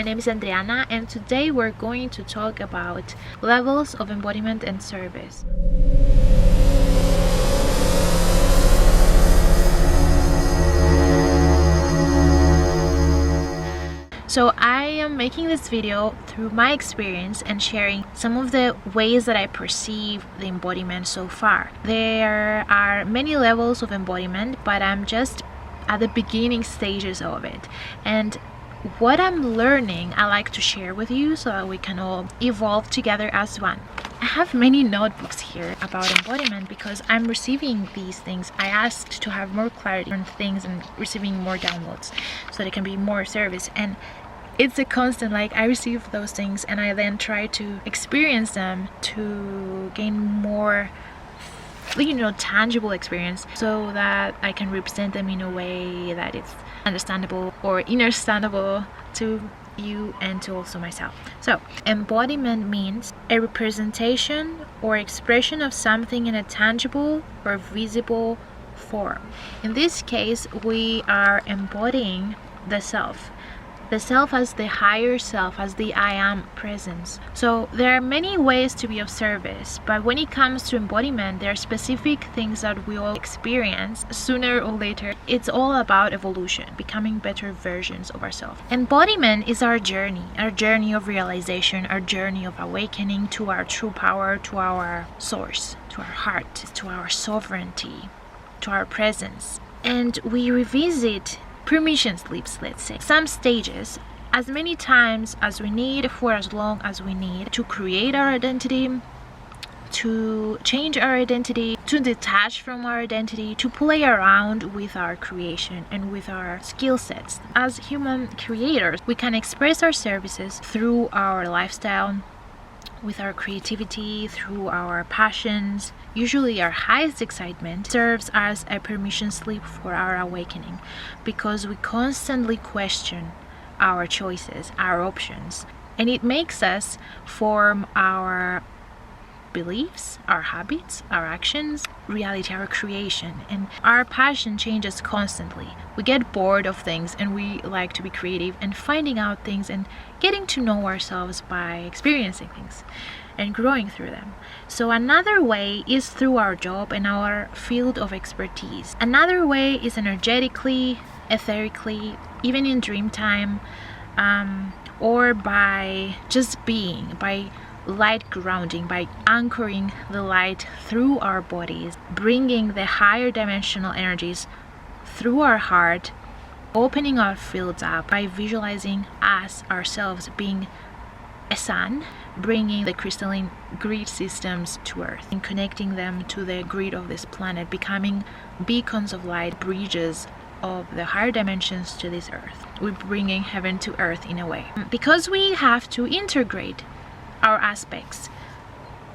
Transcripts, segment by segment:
my name is Adriana, and today we're going to talk about levels of embodiment and service. So I am making this video through my experience and sharing some of the ways that I perceive the embodiment so far. There are many levels of embodiment, but I'm just at the beginning stages of it. And what I'm learning, I like to share with you so that we can all evolve together as one. I have many notebooks here about embodiment because I'm receiving these things. I asked to have more clarity on things and receiving more downloads so that it can be more service. And it's a constant, like I receive those things and I then try to experience them to gain more, tangible experience so that I can represent them in a way that it's understandable or understandable to you and to also myself. So embodiment means a representation or expression of something in a tangible or visible form. In this case, we are embodying the self as the higher self, as the I am presence. So there are many ways to be of service, but when it comes to embodiment, there are specific things that we all experience sooner or later. It's all about evolution, becoming better versions of ourselves. Embodiment is our journey of realization, our journey of awakening to our true power, to our source, to our heart, to our sovereignty, to our presence. And we revisit permission slips, let's say, some stages as many times as we need, for as long as we need, to create our identity, to change our identity, to detach from our identity, to play around with our creation and with our skill sets. As human creators, we can express our services through our lifestyle, with our creativity, through our passions. Usually our highest excitement serves as a permission slip for our awakening, because we constantly question our choices, our options, and it makes us form our beliefs, our habits, our actions, reality, our creation. And our passion changes constantly. We get bored of things and we like to be creative and finding out things and getting to know ourselves by experiencing things and growing through them. So another way is through our job and our field of expertise. Another way is energetically, etherically, even in dream time, or by just being, by light grounding, by anchoring the light through our bodies, bringing the higher dimensional energies through our heart, opening our fields up by visualizing us ourselves being a sun, bringing the crystalline grid systems to earth and connecting them to the grid of this planet, becoming beacons of light, bridges of the higher dimensions to this earth. We're bringing heaven to earth in a way, because we have to integrate our aspects.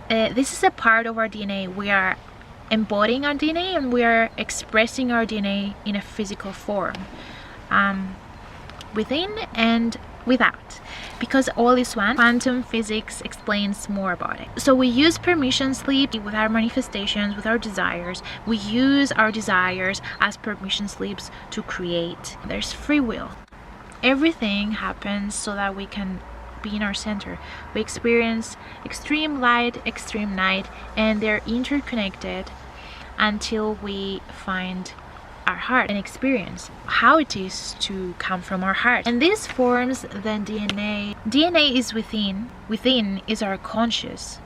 This is a part of our DNA. We are embodying our DNA and we are expressing our DNA in a physical form, within and without, because all is one. Quantum physics explains more about it. So we use permission slip with our manifestations, with our desires. We use our desires as permission slips to create. There's free will. Everything happens so that we can be in our center. We experience extreme light, extreme night, and they're interconnected until we find our heart and experience how it is to come from our heart. And this forms the DNA. DNA is within is our conscious,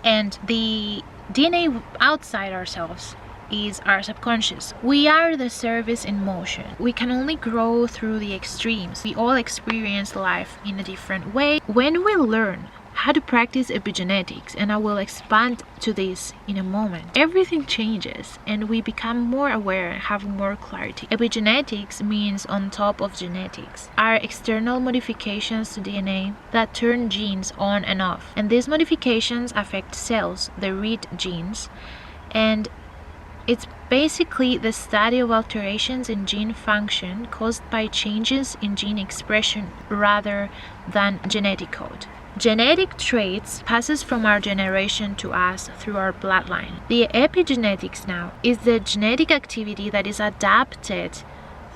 and the DNA outside ourselves is our subconscious. We are the service in motion. We can only grow through the extremes. We all experience life in a different way. When we learn how to practice epigenetics, and I will expand to this in a moment, everything changes and we become more aware and have more clarity. Epigenetics means on top of genetics, are external modifications to DNA that turn genes on and off, and these modifications affect cells, the read genes, and it's basically the study of alterations in gene function caused by changes in gene expression rather than genetic code. Genetic traits passes from our generation to us through our bloodline. The epigenetics now is the genetic activity that is adapted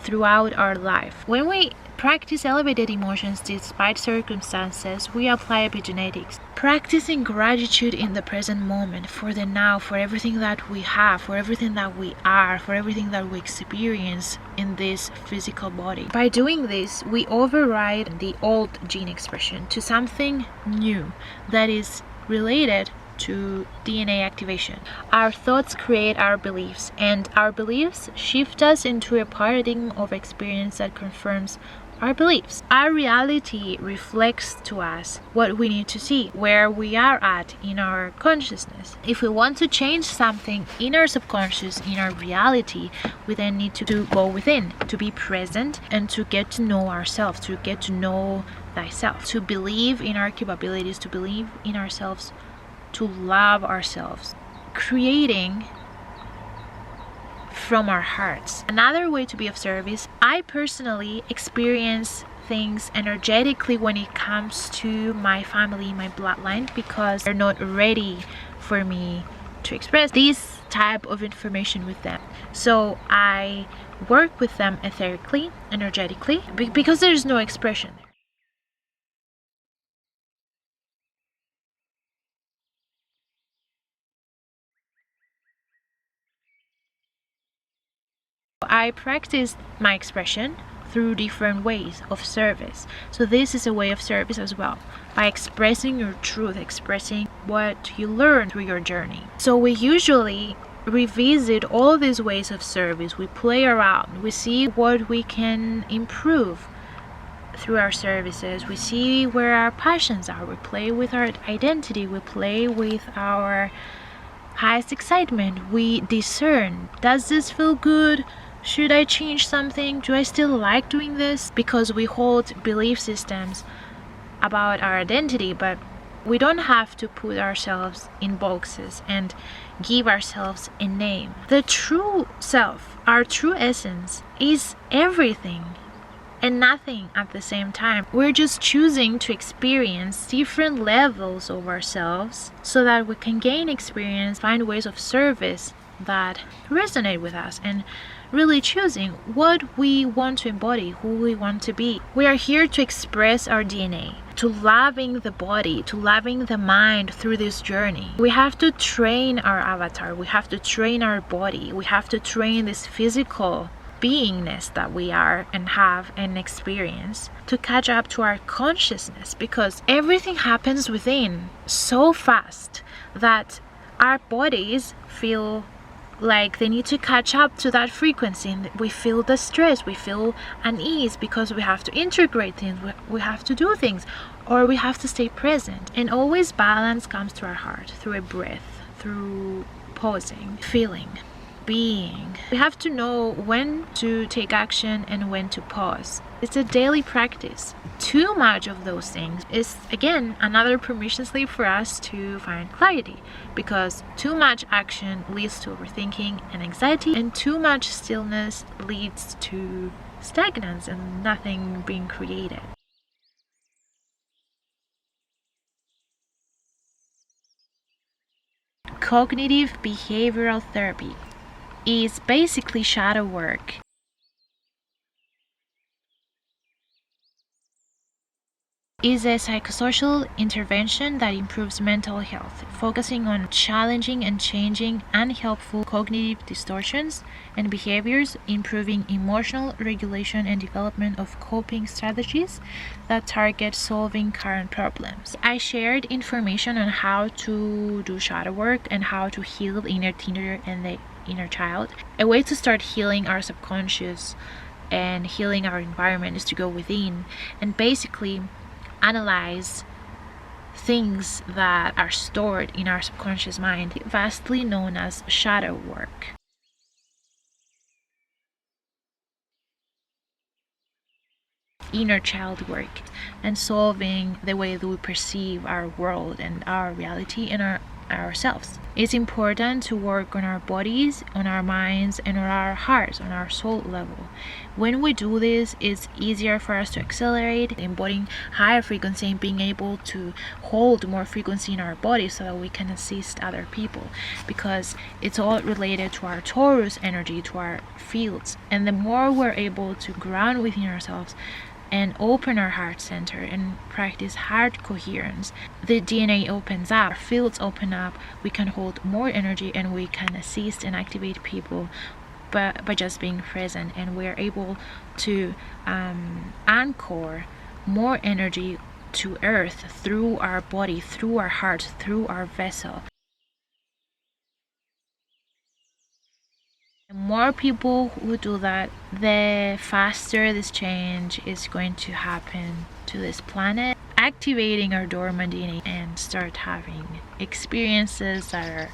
throughout our life. When we practice elevated emotions despite circumstances, we apply epigenetics. Practicing gratitude in the present moment, for the now, for everything that we have, for everything that we are, for everything that we experience in this physical body. By doing this, we override the old gene expression to something new that is related to DNA activation. Our thoughts create our beliefs, and our beliefs shift us into a paradigm of experience that confirms our beliefs. Our reality reflects to us what we need to see, where we are at in our consciousness. If we want to change something in our subconscious, in our reality, we then need to go within, to be present, and to get to know ourselves, to get to know thyself, to believe in our capabilities, to believe in ourselves, to love ourselves, creating from our hearts. Another way to be of service, I personally experience things energetically when it comes to my family, my bloodline, because they're not ready for me to express this type of information with them. So I work with them etherically, energetically, because there's no expression there. I practice my expression through different ways of service. So this is a way of service as well, by expressing your truth, expressing what you learn through your journey. So we usually revisit all these ways of service. We play around, we see what we can improve through our services. We see where our passions are. We play with our identity. We play with our highest excitement. We discern, does this feel good? Should I change something? Do I still like doing this? Because we hold belief systems about our identity, but we don't have to put ourselves in boxes and give ourselves a name. The true self, our true essence, is everything and nothing at the same time. We're just choosing to experience different levels of ourselves so that we can gain experience, find ways of service that resonate with us, and really choosing what we want to embody, who we want to be. We are here to express our DNA, to loving the body, to loving the mind through this journey. We have to train our avatar, we have to train our body, we have to train this physical beingness that we are and have and experience to catch up to our consciousness, because everything happens within so fast that our bodies feel like they need to catch up to that frequency, and we feel the stress, we feel unease because we have to integrate things, we have to do things, or we have to stay present. And always balance comes to our heart through a breath, through pausing, feeling, being. We have to know when to take action and when to pause. It's a daily practice. Too much of those things is, again, another permission slip for us to find clarity, because too much action leads to overthinking and anxiety, and too much stillness leads to stagnance and nothing being created. Cognitive behavioral therapy is basically shadow work. Is a psychosocial intervention that improves mental health, focusing on challenging and changing unhelpful cognitive distortions and behaviors, improving emotional regulation and development of coping strategies that target solving current problems. I shared information on how to do shadow work and how to heal the inner teenager and the inner child. A way to start healing our subconscious and healing our environment is to go within and basically analyze things that are stored in our subconscious mind, vastly known as shadow work. Inner child work, and solving the way that we perceive our world and our reality and ourselves. It's important to work on our bodies, on our minds, and on our hearts, on our soul level. When we do this, it's easier for us to accelerate, embodying higher frequency and being able to hold more frequency in our body so that we can assist other people, because it's all related to our Taurus energy, to our fields. And the more we're able to ground within ourselves and open our heart center and practice heart coherence, the DNA opens up, our fields open up, we can hold more energy, and we can assist and activate people by just being present, and we're able to anchor more energy to earth through our body, through our heart, through our vessel. The more people who do that, the faster this change is going to happen to this planet, activating our dormant DNA and start having experiences that are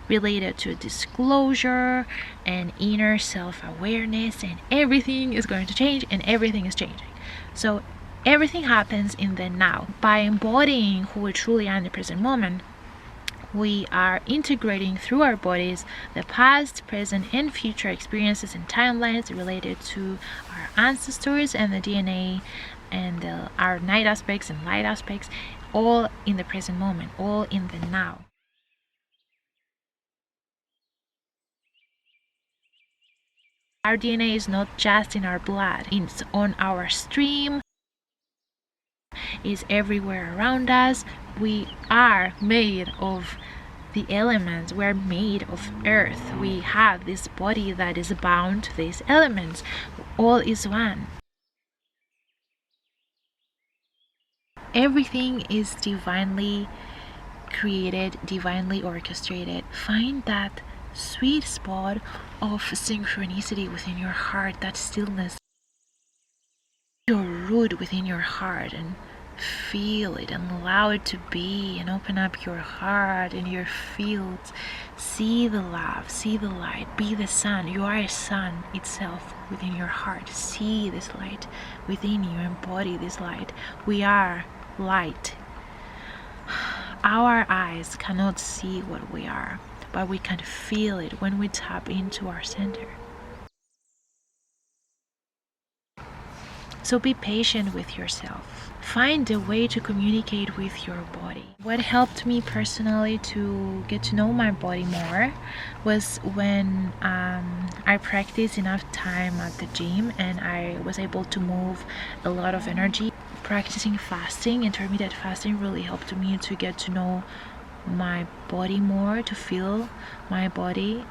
related to disclosure and inner self-awareness, and everything is going to change, and everything is changing. So everything happens in the now. By embodying who we truly are in the present moment, we are integrating through our bodies the past, present, and future experiences and timelines related to our ancestors and the DNA and our night aspects and light aspects, all in the present moment, all in the now. Our DNA is not just in our blood, it's on our stream, it's everywhere around us. We are made of the elements, we're made of earth. We have this body that is bound to these elements. All is one. Everything is divinely created, divinely orchestrated. Find that sweet spot of synchronicity within your heart, that stillness, your root within your heart, and feel it and allow it to be, and open up your heart and your fields. See the love, see the light, be the sun. You are a sun itself within your heart. See this light within you, embody this light. We are light. Our eyes cannot see what we are, but we can feel it when we tap into our center. So be patient with yourself. Find a way to communicate with your body. What helped me personally to get to know my body more was when I practiced enough time at the gym and I was able to move a lot of energy. Practicing fasting, intermittent fasting, really helped me to get to know my body more, to feel my body,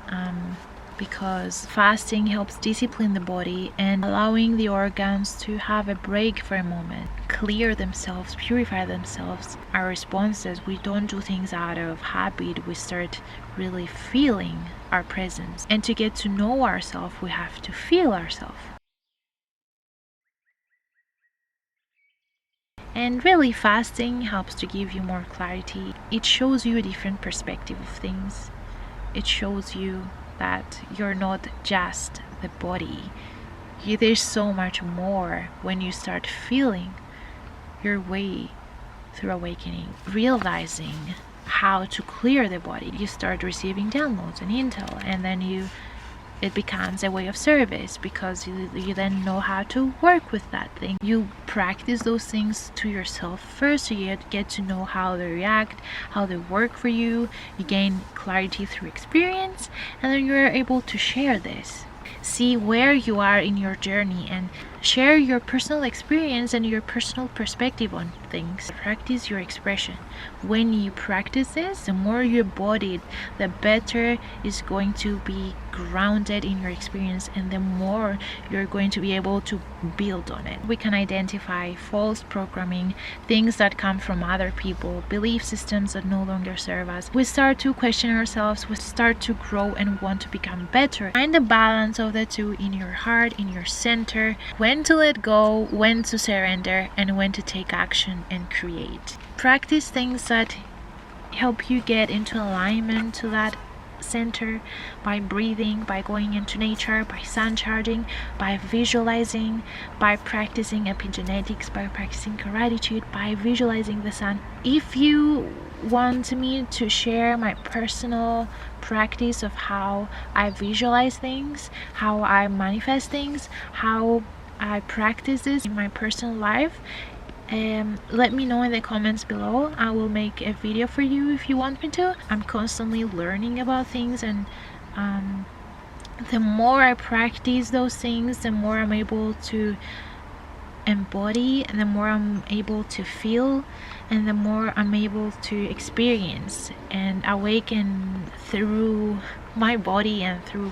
because fasting helps discipline the body and allowing the organs to have a break for a moment, clear themselves, purify themselves. Our responses, we don't do things out of habit, we start really feeling our presence. And to get to know ourselves, we have to feel ourselves. And really, fasting helps to give you more clarity. It shows you a different perspective of things. It shows you that you're not just the body. There's so much more when you start feeling your way through awakening, realizing how to clear the body. You start receiving downloads and intel, and then it becomes a way of service because you then know how to work with that thing. You practice those things to yourself first, so you get to know how they react, how they work for you. You gain clarity through experience, and then you're able to share this. See where you are in your journey and share your personal experience and your personal perspective on things. Practice your expression. When you practice this, the more you embody it, the better it's going to be grounded in your experience, and the more you're going to be able to build on it. We can identify false programming, things that come from other people, belief systems that no longer serve us. We start to question ourselves, we start to grow and want to become better. Find the balance of the two in your heart, in your center, when to let go, when to surrender, and when to take action and create. Practice things that help you get into alignment to that center, by breathing, by going into nature, by sun charging, by visualizing, by practicing epigenetics, by practicing gratitude, by visualizing the sun. If you want me to share my personal practice of how I visualize things, how I manifest things, how I practice this in my personal life, let me know in the comments below. I will make a video for you if you want me to. I'm constantly learning about things, and the more I practice those things, the more I'm able to embody, the more I'm able to feel, and the more I'm able to experience and awaken through my body and through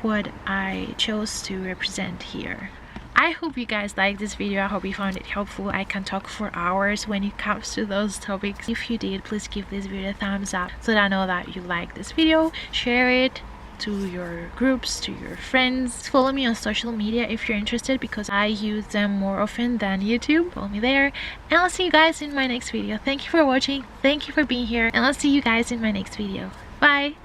what I chose to represent here. I hope you guys liked this video. I hope you found it helpful. I can talk for hours when it comes to those topics. If you did, please give this video a thumbs up so that I know that you like this video. Share it to your groups, to your friends. Follow me on social media if you're interested, because I use them more often than YouTube. Follow me there, and I'll see you guys in my next video. Thank you for watching, thank you for being here, and I'll see you guys in my next video. Bye.